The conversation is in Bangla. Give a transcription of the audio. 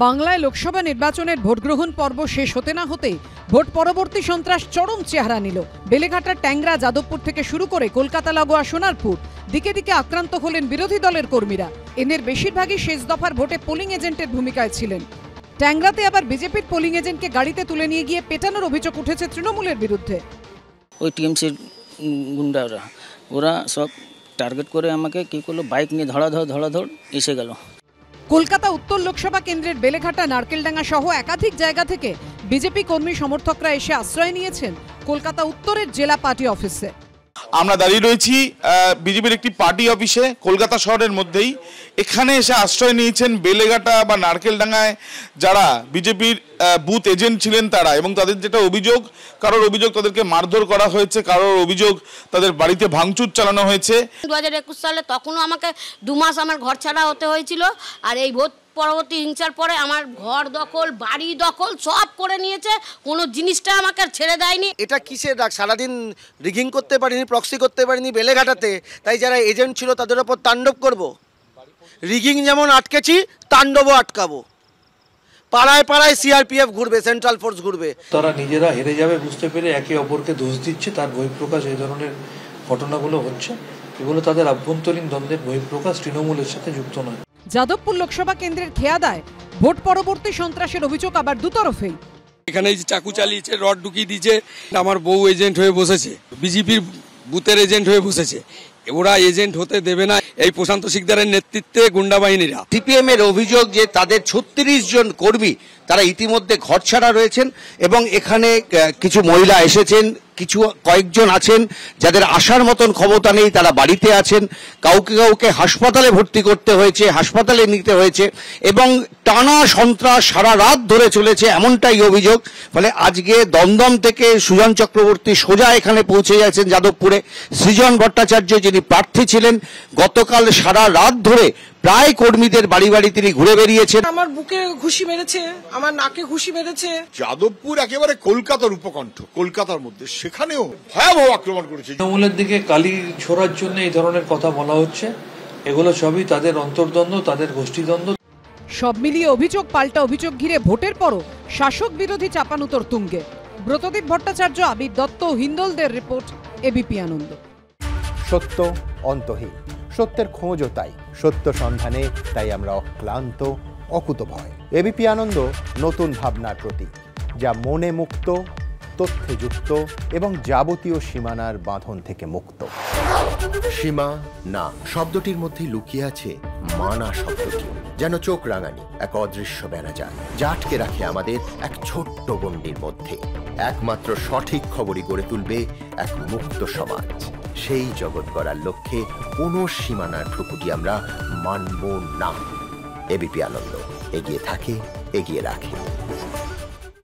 বাংলায় লোকসভা নির্বাচনের ভোট গ্রহণ পর্ব শেষ হতে না হতে ভোট পরবর্তী সন্ত্রাস চরম চেহারা নিল। বেলেঘাটার ট্যাংরা, যাদবপুর থেকে শুরু করে কলকাতা লাগোয়া সোনারপুর দিকে দিকে আক্রান্ত হলেন বিরোধী দলের কর্মীরা। এদের বেশিরভাগই শেষ দফার ভোটে পোলিং এজেন্টের ভূমিকায় ছিলেন। ট্যাংরাতে আবার বিজেপির পোলিং এজেন্টকে গাড়িতে তুলে নিয়ে গিয়ে পেটানোর অভিযোগ উঠেছে তৃণমূলের বিরুদ্ধে। ওই টিএমসির গুন্ডারা ওরা সব টার্গেট করে আমাকে কি করলো, বাইক নিয়ে ধড়াধড় এসে গেল। কলকাতা উত্তর লোকসভা কেন্দ্রের বেলেঘাটা, নারকেলডাঙ্গা সহ একাধিক জায়গা থেকে বিজেপি কর্মী সমর্থকরা এসে আশ্রয় নিয়েছেন কলকাতা উত্তরের জেলা পার্টি অফিসে। আমরা দাঁড়িয়ে রয়েছি বিজেপির একটি পার্টি অফিসে কলকাতা শহরের মধ্যেই। এখানে এসে আশ্রয় নিয়েছেন বেলেঘাটা বা নারকেলডাঙ্গায় যারা বিজেপির বুথ এজেন্ট ছিলেন তারা, এবং তাদের যেটা অভিযোগ, কারোর অভিযোগ তাদেরকে মারধর করা হয়েছে, কারোর অভিযোগ তাদের বাড়িতে ভাঙচুর চালানো হয়েছে। 2021 সালে তখনও আমাকে 2 মাস আমার ঘর ছাড়া হতে হয়েছিল। আর এই ভোট পরবর্তী হিংসার পরে আমার ঘর দখল, বাড়ি দখল সব করে নিয়েছে, কোনো জিনিসটা আমাকে ছেড়ে দেয়নি। এটা কিসের ডাক? সারাদিন রিগিং করতে পারিনি, প্রক্সি করতে পারিনি বেলেঘাটাতে, তাই যারা এজেন্ট ছিল তাদের ওপর তাণ্ডব করব। রিগিং যেমন আটকেছি, তাণ্ডবও আটকাবো। পাড়ায় পাড়ায় সিআরপিএফ ঘুরবে, সেন্ট্রাল ফোর্স ঘুরবে। তারা নিজেরা হেরে যাবে বুঝতে পেরে একে অপরকে দোষ দিচ্ছে, তার বহিঃপ্রকাশ এই ধরনের ঘটনাগুলো হচ্ছে। এগুলো তাদের আভ্যন্তরীণ দ্বন্দ্বের বহিঃপ্রকাশ, তৃণমূলের সাথে যুক্ত নয়। যাদবপুর লোকসভা কেন্দ্রের খেয়াদায় ভোট পরবর্তী সন্ত্রাসের অভিযোগ আবার দুতরফেই। এখানে চাকু চালিয়েছে, রড ঢুকিয়ে দিয়েছে, আমার বউ এজেন্ট হয়ে বসেছে, বিজেপির বুথের এজেন্ট হয়ে বসেছে। ওরা এজেন্ট হতে দেবে না এই প্রশান্ত শিকদারের নেতৃত্বে গুন্ডা বাহিনীরা। সিপিএম এর অভিযোগ যে তাদের 36 জন কর্মী তারা ইতিমধ্যে ঘরছাড়া রয়েছেন, এবং এখানে কিছু মহিলা এসেছেন, কিছু কয়েকজন আছেন যাদের আসার মতন ক্ষমতা নেই, তারা বাড়িতে আছেন। কাউকে কাউকে হাসপাতালে ভর্তি করতে হয়েছে, হাসপাতালে নিতে হয়েছে, এবং টানা সন্ত্রাস সারা রাত ধরে চলেছে, এমনটাই অভিযোগ। ফলে আজকে দমদম থেকে সুজন চক্রবর্তী সোজা এখানে পৌঁছে যাচ্ছেন যাদবপুরে। সৃজন ভট্টাচার্য যিনি প্রার্থী ছিলেন, গতকাল সারা রাত ধরে প্রায় কর্মীদের বাড়ি বাড়ি তিনি ঘুরে বেরিয়েছেন। আমার বুকে ঘুষি মেরেছে, আমার নাকে ঘুষি মেরেছে। যাদবপুর একেবারে কলকাতার উপকণ্ঠ, কলকাতার মধ্যে, সেখানেও ভয়াবহ আক্রমণ করেছে। তৃণমূলের দিকে কালি ছোড়ার জন্য এই ধরনের কথা বলা হচ্ছে। এগুলো সবই তাদের অন্তর্দ্বন্দ্ব, তাদের গোষ্ঠীদ্বন্দ্ব। সব মিলিয়ে অভিযোগ পাল্টা অভিযোগ ঘিরে ভোটের পরও শাসক বিরোধী চাপানুতর তুঙ্গে। ব্রতদীপ ভট্টাচার্য, আবির দত্ত, হিন্দোলদের রিপোর্ট, এবিপি আনন্দ। সত্য অন্তহীন, সত্যের খোঁজও তাই, সত্য সন্ধানে তাই আমরা অক্লান্ত, অকুতভয়। এবিপি আনন্দ নতুন ভাবনার প্রতীক, যা মনে মুক্ত, তথ্যে যুক্ত এবং যাবতীয় সীমানার বাঁধন থেকে মুক্ত। সীমা না শব্দটির মধ্যে লুকিয়ে আছে মানা শব্দটি, যেন চোখ রাঙানি এক অদৃশ্য বেড়াজাল, যা আটকে রাখে আমাদের এক ছোট্ট গণ্ডির মধ্যে। একমাত্র সঠিক খবরই গড়ে তুলবে এক মুক্ত সমাজ। সেই জগৎ গড়ার লক্ষ্যে কোনো সীমানার ঠুকুটি আমরা মানব না। এবিপি আনন্দ এগিয়ে থাকে, এগিয়ে রাখে।